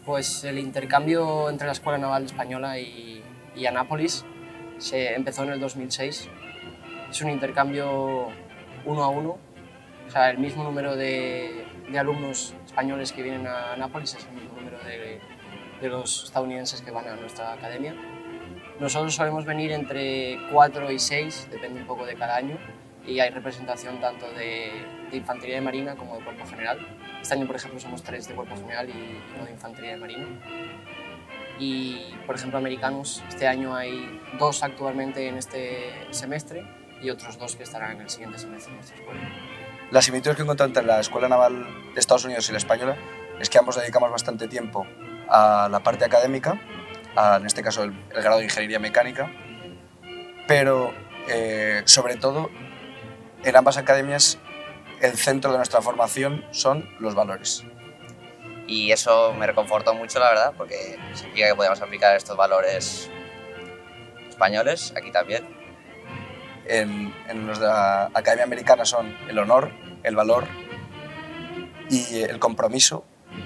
Pues el intercambio entre la Escuela Naval Española y Anápolis se empezó en el 2006. Es un intercambio 1 a 1, o sea, el mismo número de alumnos españoles que vienen a Anápolis es el mismo número de los estadounidenses que van a nuestra academia. Nosotros solemos venir entre 4 y 6, depende un poco de cada año, y hay representación tanto de infantería de marina como de cuerpo general. Este año, por ejemplo, somos 3 de cuerpo general y no de infantería de marina. Y, por ejemplo, americanos, este año hay 2 actualmente en este semestre y otros 2 que estarán en el siguiente semestre en nuestra escuela. Las similitudes que encuentro entre la Escuela Naval de Estados Unidos y la española es que ambos dedicamos bastante tiempo a la parte académica, en este caso el grado de Ingeniería Mecánica, pero sobre todo en ambas academias el centro de nuestra formación son los valores. Y eso me reconfortó mucho, la verdad, porque significa que podemos aplicar estos valores españoles aquí también. En los de la Academia Americana son el honor, el valor y el compromiso,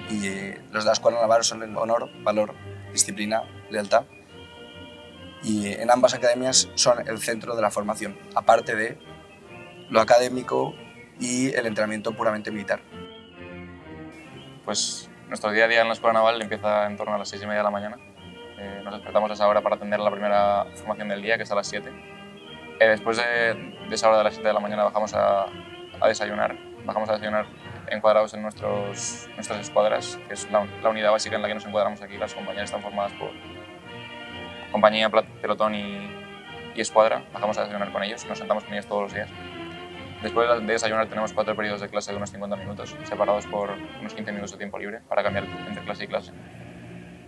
y los de la Escuela Naval son el honor, valor, disciplina, lealtad. Y en ambas academias son el centro de la formación, aparte de lo académico y el entrenamiento puramente militar. Pues nuestro día a día en la Escuela Naval empieza en torno a las 6:30 de la mañana. Nos despertamos a esa hora para atender la primera formación del día, que es a las 7. Después de esa hora de las 7 de la mañana bajamos a desayunar. Bajamos a desayunar encuadrados en nuestras escuadras, que es la unidad básica en la que nos encuadramos aquí. Las compañías están formadas por compañía, pelotón y escuadra. Bajamos a desayunar con ellos, nos sentamos con ellos todos los días. Después de desayunar tenemos 4 periodos de clase de unos 50 minutos, separados por unos 15 minutos de tiempo libre para cambiar entre clase y clase.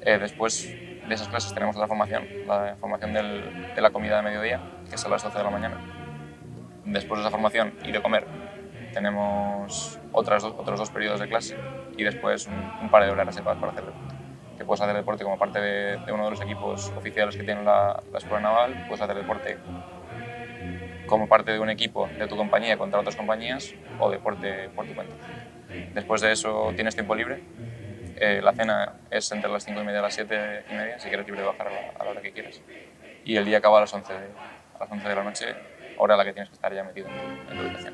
Después de esas clases tenemos la formación de la comida de mediodía, que es a las 12 de la mañana. Después de esa formación y de comer tenemos otros 2 periodos de clase y después un par de horas separadas para hacer deporte. Que puedes hacer deporte como parte de uno de los equipos oficiales que tiene la Escuela Naval, puedes hacer deporte como parte de un equipo de tu compañía contra otras compañías o deporte por tu cuenta. Después de eso tienes tiempo libre. La cena es entre las 5:30 y las 7:30, si quieres libre de bajar a la hora que quieras. Y el día acaba a las 11 de la noche, hora a la que tienes que estar ya metido en tu habitación.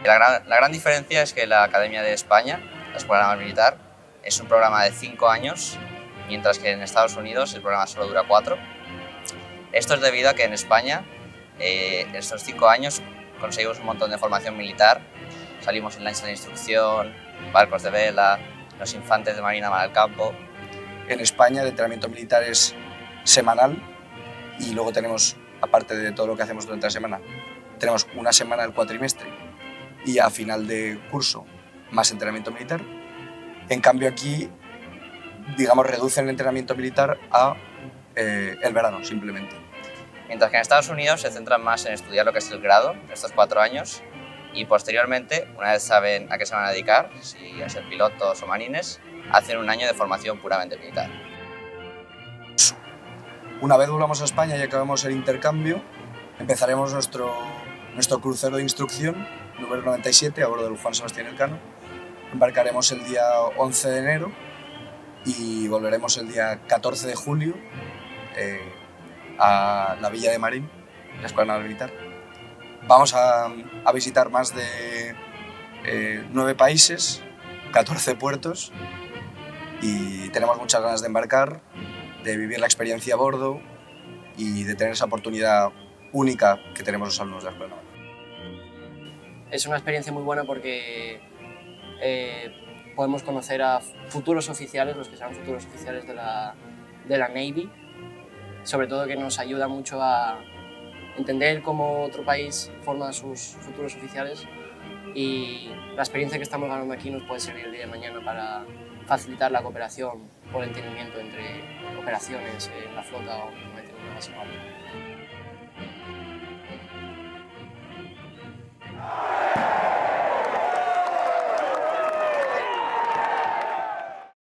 La gran diferencia es que la Academia de España, la Escuela Naval Militar, es un programa de 5 años, mientras que en Estados Unidos el programa solo dura 4. Esto es debido a que en España, en estos 5 años, conseguimos un montón de formación militar. Salimos en lanchas de instrucción, barcos de vela, los infantes de marina van al campo. En España el entrenamiento militar es semanal y luego tenemos, aparte de todo lo que hacemos durante la semana, tenemos una semana del cuatrimestre y a final de curso más entrenamiento militar. En cambio aquí, digamos, reducen el entrenamiento militar a el verano simplemente. Mientras que en Estados Unidos se centran más en estudiar lo que es el grado, estos 4 años, y posteriormente, una vez saben a qué se van a dedicar, si a ser pilotos o marines, hacen un año de formación puramente militar. Una vez volvamos a España y acabemos el intercambio, empezaremos nuestro crucero de instrucción, número 97, a bordo del Juan Sebastián Elcano. Embarcaremos el día 11 de enero y volveremos el día 14 de julio a la Villa de Marín, la Escuela Naval Militar. Vamos a visitar más de 9 países, 14 puertos y tenemos muchas ganas de embarcar, de vivir la experiencia a bordo y de tener esa oportunidad única que tenemos los alumnos de la Escuela Naval. Es una experiencia muy buena porque podemos conocer a futuros oficiales, los que serán futuros oficiales de la Navy, sobre todo que nos ayuda mucho a entender cómo otro país forma a sus futuros oficiales, y la experiencia que estamos ganando aquí nos puede servir el día de mañana para facilitar la cooperación por entendimiento entre operaciones en la flota o en una base naval.